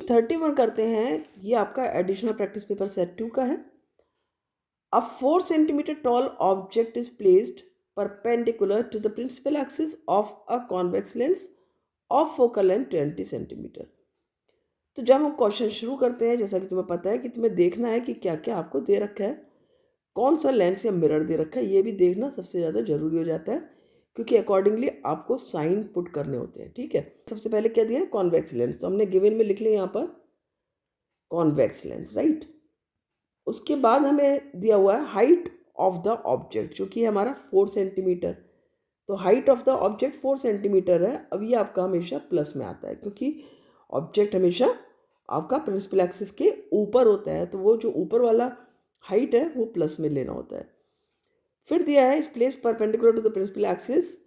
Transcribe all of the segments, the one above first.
31 करते हैं, ये आपका एडिशनल प्रैक्टिस पेपर सेट 2 का है। A 4 centimeter tall object is placed perpendicular to the principal axis of a convex lens of focal length 20 centimeter। तो जब हम क्वेश्चन शुरू करते हैं, जैसा कि तुम्हें पता है कि तुम्हें देखना है कि क्या क्या आपको दे रखा है, कौन सा लेंस या मिरर दे रखा है, ये भी देखना सबसे ज़्यादा जरूरी हो जाता है, क्योंकि अकॉर्डिंगली आपको साइन पुट करने होते हैं। ठीक है, सबसे पहले क्या दिया है? Convex lens. तो हमने गिवन में लिख लिया यहाँ पर कॉन्वेक्स लेंस, राइट। उसके बाद हमें दिया हुआ है हाइट ऑफ द ऑब्जेक्ट, जो कि हमारा 4 सेंटीमीटर। तो height of the object 4 centimetre है। अब ये आपका हमेशा प्लस में आता है, क्योंकि ऑब्जेक्ट हमेशा आपका प्रिंसिपल एक्सिस के ऊपर होता है, तो वो जो ऊपर वाला हाइट है वो प्लस में लेना होता है। फिर दिया है इस place perpendicular to the principal axis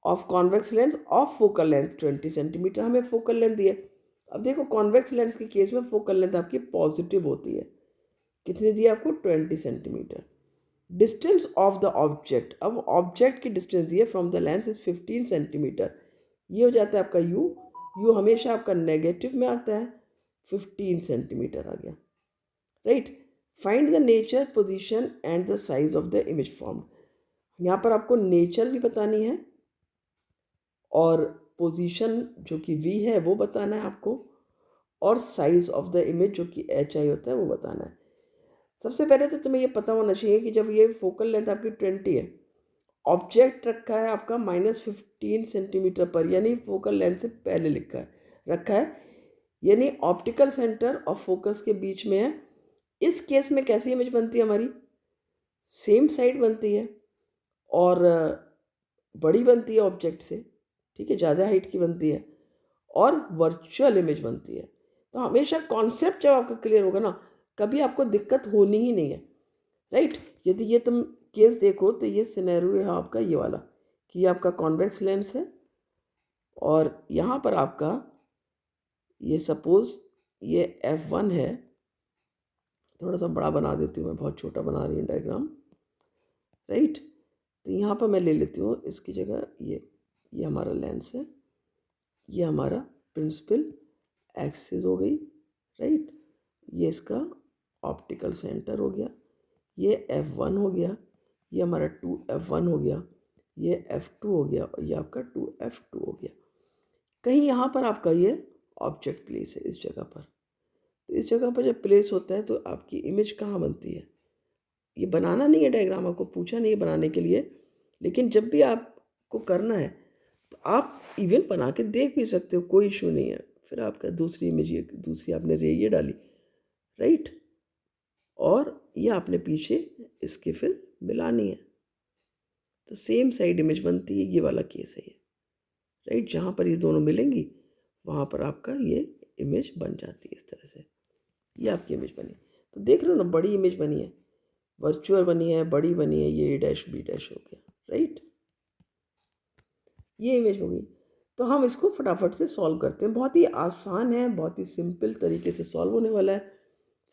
of convex lens of focal length 20 centimetre. हमें फोकल लेंथ दी है। अब देखो, कॉन्वेक्स लेंस के केस में फोकल लेंथ आपकी पॉजिटिव होती है। कितनी दी है आपको? 20 centimetre. Distance of the object, अब ऑब्जेक्ट की डिस्टेंस दी है from the lens is 15 centimetre. ये हो जाता है आपका यू। यू हमेशा आपका नेगेटिव में आता है, 15 सेंटीमीटर आ गया, right. Find the nature, position and the size of the image formed. यहाँ पर आपको नेचर भी बतानी है और पोजीशन जो कि वी है वो बताना है आपको, और साइज ऑफ द इमेज जो कि एच आई होता है वो बताना है। सबसे पहले तो तुम्हें ये पता होना चाहिए कि जब ये फोकल लेंथ आपकी 20 है, ऑब्जेक्ट रखा है आपका -15 सेंटीमीटर पर, यानी फोकल लेंथ से पहले रखा है, यानी ऑप्टिकल सेंटर और फोकस के बीच में है। इस केस में कैसी इमेज बनती है हमारी? सेम साइड बनती है और बड़ी बनती है ऑब्जेक्ट से, ठीक है, ज़्यादा हाइट की बनती है और वर्चुअल इमेज बनती है। तो हमेशा कॉन्सेप्ट जब आपका क्लियर होगा ना, कभी आपको दिक्कत होनी ही नहीं है, राइट। यदि ये तुम केस देखो तो ये सिनेरियो है आपका ये वाला, कि ये आपका कॉन्वेक्स लेंस है और यहाँ पर आपका ये सपोज ये F1 है। थोड़ा सा बड़ा बना देती हूँ मैं, बहुत छोटा बना रही हूँ डायग्राम, राइट। तो यहाँ पर मैं ले लेती हूँ इसकी जगह ये हमारा लेंस है, ये हमारा प्रिंसिपल एक्सिस हो गई, राइट। ये इसका ऑप्टिकल सेंटर हो गया, ये F1 हो गया, ये हमारा 2F1 हो गया, ये F2 हो गया और ये आपका 2F2 हो गया। कहीं यहाँ पर आपका ये ऑब्जेक्ट प्लेस है इस जगह पर। तो इस जगह पर जब प्लेस होता है तो आपकी इमेज कहाँ बनती है? ये बनाना नहीं है डायग्राम, आपको पूछा नहीं है बनाने के लिए, लेकिन जब भी आपको करना है तो आप इवन बना के देख भी सकते हो, कोई इशू नहीं है। फिर आपका दूसरी इमेज, ये दूसरी आपने रे ये डाली, राइट, और ये आपने पीछे इसके फिर मिलानी है, तो सेम साइड इमेज बनती है। ये वाला केस है ये, राइट। जहाँ पर ये दोनों मिलेंगी वहाँ पर आपका ये इमेज बन जाती है इस तरह से। ये आपकी इमेज बनी, तो देख रहे हो ना, बड़ी इमेज बनी है, वर्चुअल बनी है, बड़ी बनी है, ये A' B' हो गया, राइट। ये इमेज हो गई। तो हम इसको फटाफट से सॉल्व करते हैं। बहुत ही आसान है, बहुत ही सिंपल तरीके से सॉल्व होने वाला है।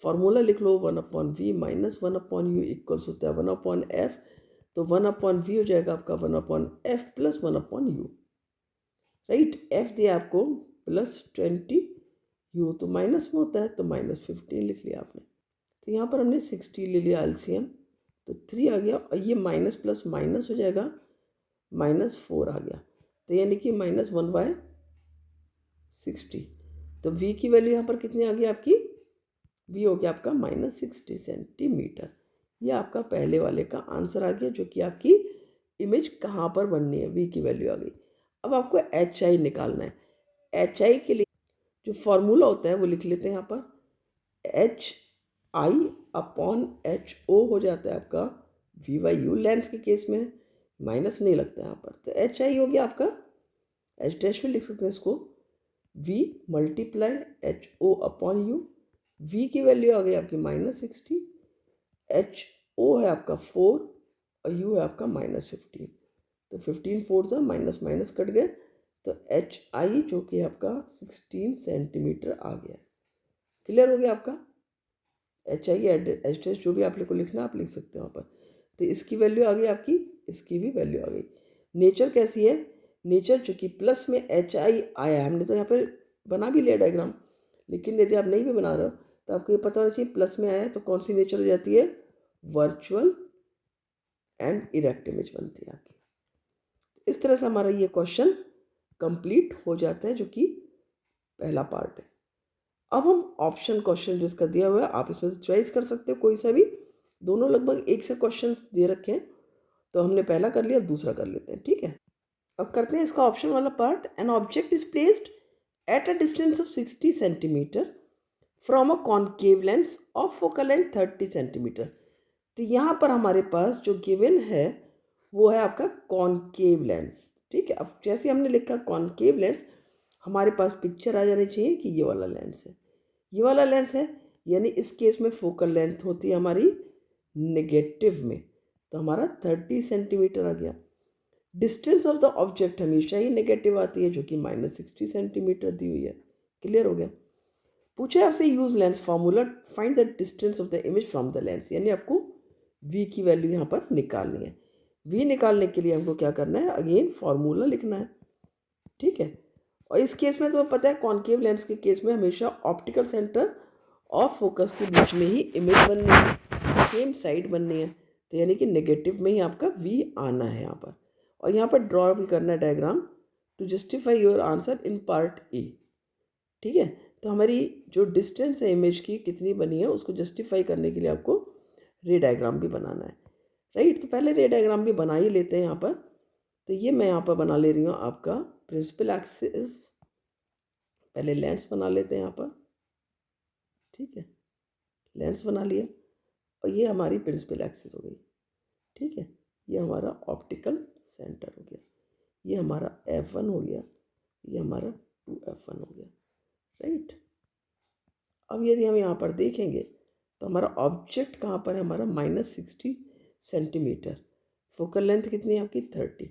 फॉर्मूला लिख लो, 1/v माइनस 1/u इक्वल्स होता है 1/f। तो 1/v हो जाएगा आपका 1/f plus 1/u, right. f दिया आपको +20, u तो माइनस में होता है तो -15 लिख लिया आपने। तो यहाँ पर हमने 60 ले लिया एलसीएम, तो 3 आ गया, और ये माइनस प्लस माइनस हो जाएगा, -4 आ गया, तो यानी कि -1/60। तो v की वैल्यू यहाँ पर कितनी आ गई आपकी? v हो गया आपका -60 सेंटीमीटर। ये आपका पहले वाले का आंसर आ गया, जो कि आपकी इमेज कहाँ पर बननी है, v की वैल्यू आ गई। अब आपको एच आई निकालना है। एच आई के लिए जो फॉर्मूला होता है वो लिख लेते हैं यहाँ पर। HI/HO हो जाता है आपका V/U। लेंस के केस में माइनस नहीं लगता है यहाँ पर, तो HI हो गया आपका, H' में लिख सकते हैं इसको, V × HO/U। V की वैल्यू आ गई आपकी -60, HO है आपका 4 और U है आपका -15। तो 15 4 से माइनस माइनस कट गए, तो HI जो कि आपका 16 सेंटीमीटर आ गया। क्लियर हो गया आपका? HI एच जो भी आप लोग को लिखना आप लिख सकते हो वहाँ पर। तो इसकी वैल्यू आ गई आपकी, इसकी भी वैल्यू आ गई। नेचर कैसी है? नेचर चूँकि प्लस में HI आया है, हमने तो यहाँ पर बना भी लिया डायग्राम, लेकिन यदि आप नहीं भी बना रहे हो तो आपको ये पता होना चाहिए प्लस में आया है तो कौन सी नेचर हो जाती है, वर्चुअल एंड इरेक्ट इमेज बनती है आपकी। इस तरह से हमारा ये क्वेश्चन कंप्लीट हो जाता है, जो कि पहला पार्ट है। अब हम ऑप्शन क्वेश्चन जिसका दिया हुआ है आप इसमें से चॉइस कर सकते हो कोई सा भी, दोनों लगभग एक से क्वेश्चन दे रखे हैं, तो हमने पहला कर लिया, अब दूसरा कर लेते हैं, ठीक है। अब करते हैं इसका ऑप्शन वाला part. An object is placed at a distance of 60 centimetre from a concave lens of focal length 30 centimetre. तो यहाँ पर हमारे पास जो गिवन है वो है आपका कॉनकेव लेंस, ठीक है। अब जैसे हमने लिखा कॉनकेव लेंस, हमारे पास पिक्चर आ जानी चाहिए कि ये वाला लेंस है, ये वाला लेंस है, यानी इस केस में फोकल लेंथ होती है हमारी नेगेटिव में, तो हमारा 30 सेंटीमीटर आ गया। डिस्टेंस ऑफ द ऑब्जेक्ट हमेशा ही नेगेटिव आती है, जो कि -60 सेंटीमीटर दी हुई है। क्लियर हो गया। पूछे आपसे use lens formula, find the distance of the image from the lens, यानी आपको v की वैल्यू यहाँ पर निकालनी है। v निकालने के लिए हमको क्या करना है, अगेन फार्मूला लिखना है, ठीक है। और इस केस में तो पता है कॉनकेव लेंस के केस में हमेशा ऑप्टिकल सेंटर और फोकस के बीच में ही इमेज बननी है, सेम साइड बननी है, तो यानी कि नेगेटिव में ही आपका v आना है यहाँ पर। और यहाँ पर ड्रॉ भी करना है diagram to justify your answer in part A, ठीक है। तो हमारी जो डिस्टेंस है इमेज की कितनी बनी है उसको जस्टिफाई करने के लिए आपको रे डायग्राम भी बनाना है, राइट। तो पहले रे डायग्राम भी बना ही लेते हैं यहाँ पर। तो ये मैं यहाँ पर बना ले रही हूँ आपका प्रिंसिपल एक्सिस, पहले लेंस बना लेते हैं यहाँ पर, ठीक है। लेंस बना लिया और ये हमारी प्रिंसिपल एक्सिस हो गई, ठीक है। ये हमारा ऑप्टिकल सेंटर हो गया, ये हमारा F1 हो गया, ये हमारा 2F1 हो गया, राइट। अब यदि हम यहाँ पर देखेंगे तो हमारा ऑब्जेक्ट कहाँ पर है, हमारा -60 सेंटीमीटर, फोकल लेंथ कितनी है आपकी 30,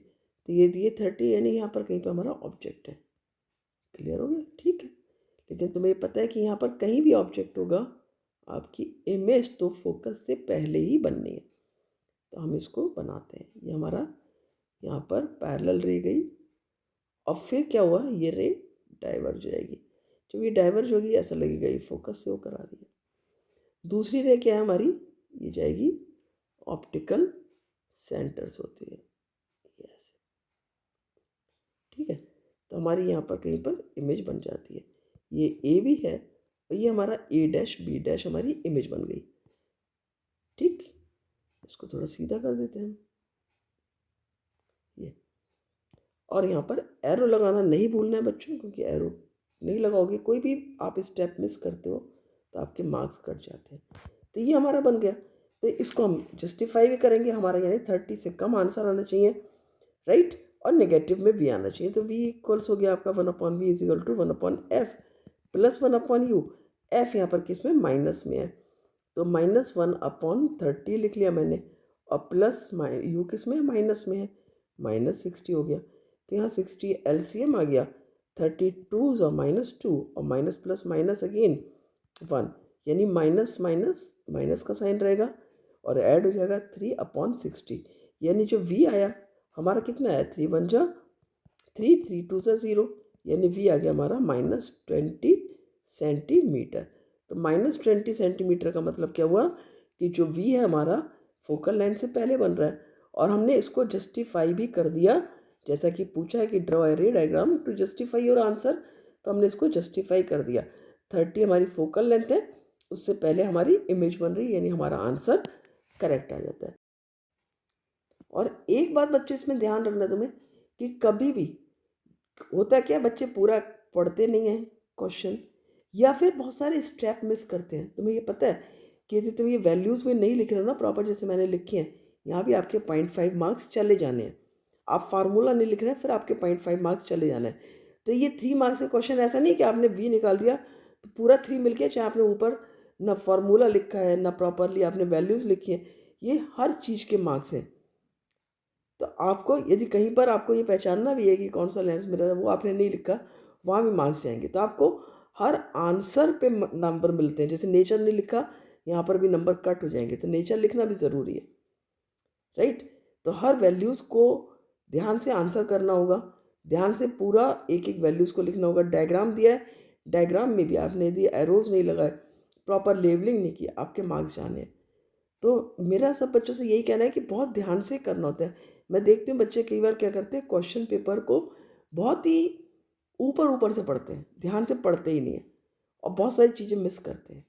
तो ये 30 यानी यहाँ पर कहीं पर हमारा ऑब्जेक्ट है। क्लियर हो गया, ठीक है। लेकिन तुम्हें पता है कि यहाँ पर कहीं भी ऑब्जेक्ट होगा आपकी इमेज तो फोकस से पहले ही बननी है, तो हम इसको बनाते हैं। ये हमारा यहाँ पर पैरेलल रे गई और फिर क्या हुआ, ये रे डाइवर्ज जाएगी, जब ये डाइवर्ज होगी ऐसा लगेगा ये फोकस से होकर आ रही है। दूसरी रे क्या है हमारी, ये जाएगी ऑप्टिकल सेंटर से होती है, ऐसे, ठीक है। तो हमारी यहाँ पर कहीं पर इमेज बन जाती है, ये ए भी है और ये हमारा ए डैश बी डैश हमारी इमेज बन गई, ठीक। इसको थोड़ा सीधा कर देते हैं ये। और यहाँ पर एरो लगाना नहीं भूलना है बच्चों, क्योंकि एरो नहीं लगाओगे कोई भी आप स्टेप मिस करते हो तो आपके मार्क्स कट जाते हैं। तो ये हमारा बन गया, तो इसको हम जस्टिफाई भी करेंगे, हमारा यानी 30 से कम आंसर आना चाहिए, राइट। और नेगेटिव में v आना चाहिए, तो v इक्वल्स हो गया आपका 1/v is equal to 1/f plus 1/u। f यहाँ पर किस में, माइनस में है, तो -1/30 लिख लिया मैंने, और प्लस u किस में, माइनस में है, -60 हो गया। तो यहाँ 60 LCM आ गया, 32 और -2 और माइनस प्लस माइनस अगेन 1, यानी माइनस माइनस माइनस का साइन रहेगा और ऐड हो जाएगा 3/60, यानी जो v आया हमारा कितना है, 3 1 जा 3, 3 2 जा 0, यानी v आ गया हमारा -20 सेंटीमीटर। तो -20 सेंटीमीटर का मतलब क्या हुआ कि जो v है हमारा फोकल लेंथ से पहले बन रहा है, और हमने इसको जस्टिफाई भी कर दिया, जैसा कि पूछा है कि draw a ray diagram to justify your answer, तो हमने इसको जस्टिफाई कर दिया। 30 हमारी फोकल लेंथ है, उससे पहले हमारी इमेज बन रही है, यानी हमारा आंसर करेक्ट आ जाता है। और एक बात बच्चे इसमें ध्यान रखना तुम्हें कि कभी भी होता क्या, बच्चे पूरा पढ़ते नहीं हैं क्वेश्चन, या फिर बहुत सारे स्टेप मिस करते हैं। तुम्हें ये पता है कि यदि तुम ये वैल्यूज़ में नहीं लिख रहे हो ना प्रॉपर, जैसे मैंने लिखे हैं, यहाँ भी आपके 0.5 मार्क्स चले जाने हैं। आप फार्मूला नहीं लिख रहे हैं, फिर आपके 0.5 मार्क्स चले जाना है। तो ये 3 मार्क्स का क्वेश्चन ऐसा नहीं कि आपने v निकाल दिया तो पूरा 3 मिल गया, चाहे आपने ऊपर ना फार्मूला लिखा है ना प्रॉपरली आपने वैल्यूज़ लिखी हैं, ये हर चीज़ के मार्क्स हैं। तो आपको यदि कहीं पर आपको ये पहचानना भी है कि कौन सा लेंस मिरर है, वो आपने नहीं लिखा, वहाँ भी मार्क्स जाएंगे। तो आपको हर आंसर पे नंबर मिलते हैं, जैसे नेचर नहीं लिखा, यहाँ पर भी नंबर कट हो जाएंगे, तो नेचर लिखना भी ज़रूरी है, राइट। तो हर वैल्यूज़ को ध्यान से आंसर करना होगा, ध्यान से पूरा एक एक वैल्यूज़ को लिखना होगा। डायग्राम दिया है, डायग्राम में भी आपने यदि एरोज नहीं लगाए, प्रॉपर लेवलिंग नहीं की, आपके मार्क्स जाने हैं। तो मेरा सब बच्चों से यही कहना है कि बहुत ध्यान से करना होता है। मैं देखती हूँ बच्चे कई बार क्या करते हैं, क्वेश्चन पेपर को बहुत ही ऊपर ऊपर से पढ़ते हैं, ध्यान से पढ़ते ही नहीं है और बहुत सारी चीज़ें मिस करते हैं।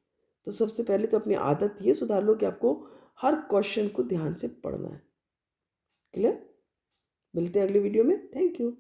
तो सबसे पहले तो अपनी आदत ये सुधार लो कि आपको हर क्वेश्चन को ध्यान से पढ़ना है। क्लियर? मिलते हैं अगली वीडियो में। Thank you.